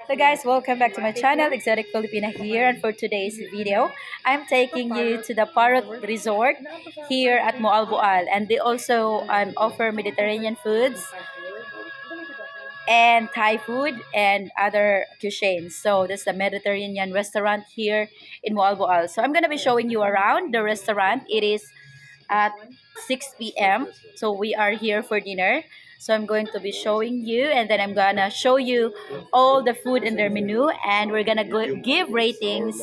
So guys, welcome back to my channel, Exotic Filipina here, and for today's video, I'm taking you to the Parrot Resort here at Moalboal, and they also offer Mediterranean foods and Thai food and other cuisines. So this is the Mediterranean restaurant here in Moalboal. So I'm gonna be showing you around the restaurant. It is at 6 p.m. So we are here for dinner. So I'm going to be showing you, and then I'm gonna show you all the food in their menu, and we're gonna give ratings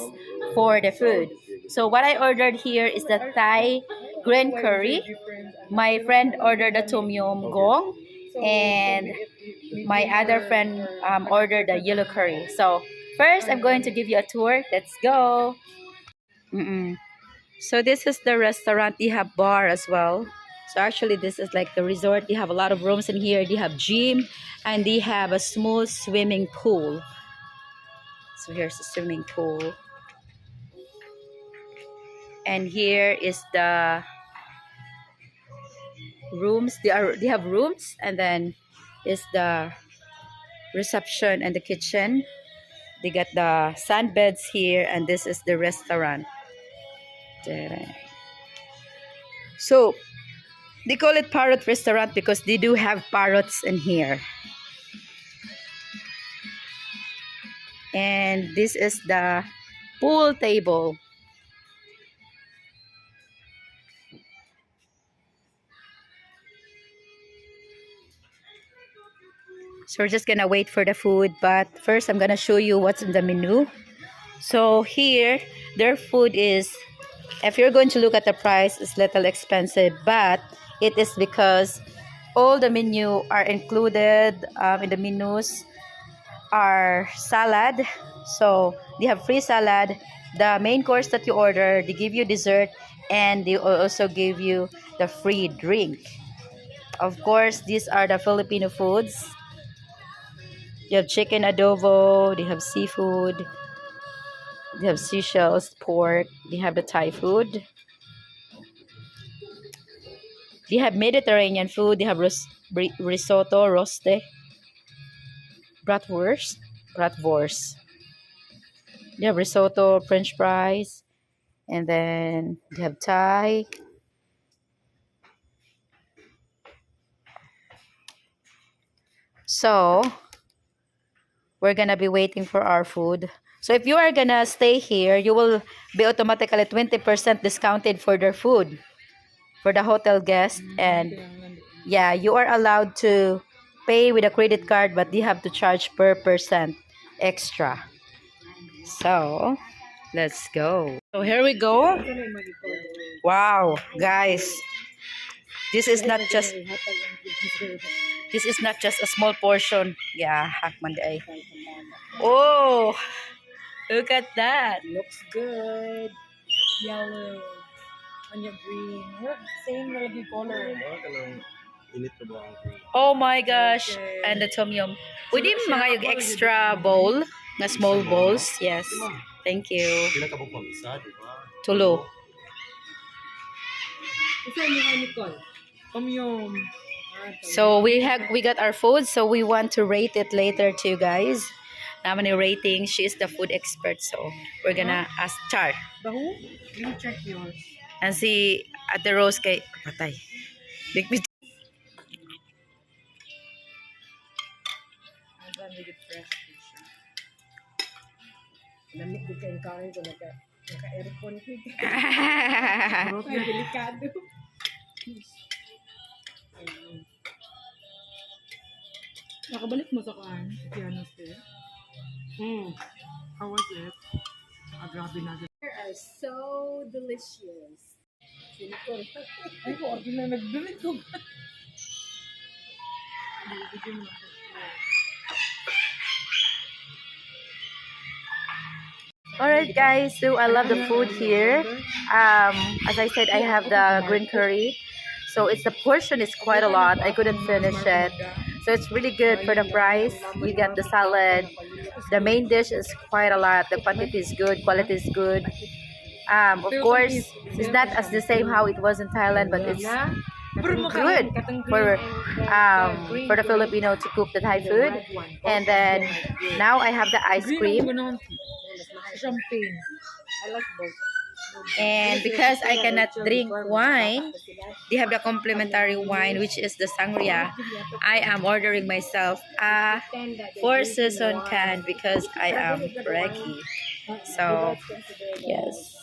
for the food. So what I ordered here is the Thai green curry. My friend ordered the tom yum gong, and my other friend ordered the yellow curry. So first, I'm going to give you a tour. Let's go. Mm-mm. So this is the restaurant. They have bar as well. So actually this is like the resort. They have a lot of rooms in here. They have gym and they have a small swimming pool. So here's the swimming pool. And here is the rooms. They have rooms, and then is the reception and the kitchen. They got the sand beds here, and this is the restaurant. So they call it Parrot Restaurant because they do have parrots in here. And this is the pool table. So we're just gonna wait for the food, but first I'm gonna show you what's in the menu. So here their food is, if you're going to look at the price, it's little expensive, but it is because all the menu are included in the menus are salad. So they have free salad, the main course that you order, they give you dessert, and they also give you the free drink. Of course, these are the Filipino foods. They have chicken adobo, they have seafood, they have seashells, pork, they have the Thai food. They have Mediterranean food, they have risotto, roste, bratwurst. They have risotto, French fries, and then they have Thai. So we're gonna be waiting for our food. So if you are gonna stay here, you will be automatically 20% discounted for their food for the hotel guest. And yeah, you are allowed to pay with a credit card, but they have to charge per percent extra. So let's go. So here we go. Wow, guys, this is not just a small portion. Yeah, hakman. Oh, look at that. Looks good. Yellow. Onion green. Same lagi color. Oh my gosh. And the tom yum. Pwede mga yung extra bowl, na small bowls. Yes. Thank you. Tulo. Tom yum. So we got our food, so we want to rate it later too, guys. How many ratings? She is the food expert, so we're gonna ask Char. The who? Let me check yours. And see at the rose kay patay. Big bit. Lamig din kayong kain ko naka-aircon ko. Pero delikado. Nakabalik mo sa kaan? Piano still? How was it? Grabe na. They are so delicious. Ay ko, order na nagdumit ko. Alright guys, so I love the food here. As I said, I have the green curry. So the portion is quite a lot. I couldn't finish it. So it's really good for the price. You get the salad. The main dish is quite a lot. The quantity is good, quality is good. Of course, it's not as the same how it was in Thailand, but it's good for the Filipino to cook the Thai food. And then now I have the ice cream. Champagne. I like both. And because I cannot drink wine, they have the complimentary wine, which is the sangria. I am ordering myself a 4-season can because I am reggae. So, yes.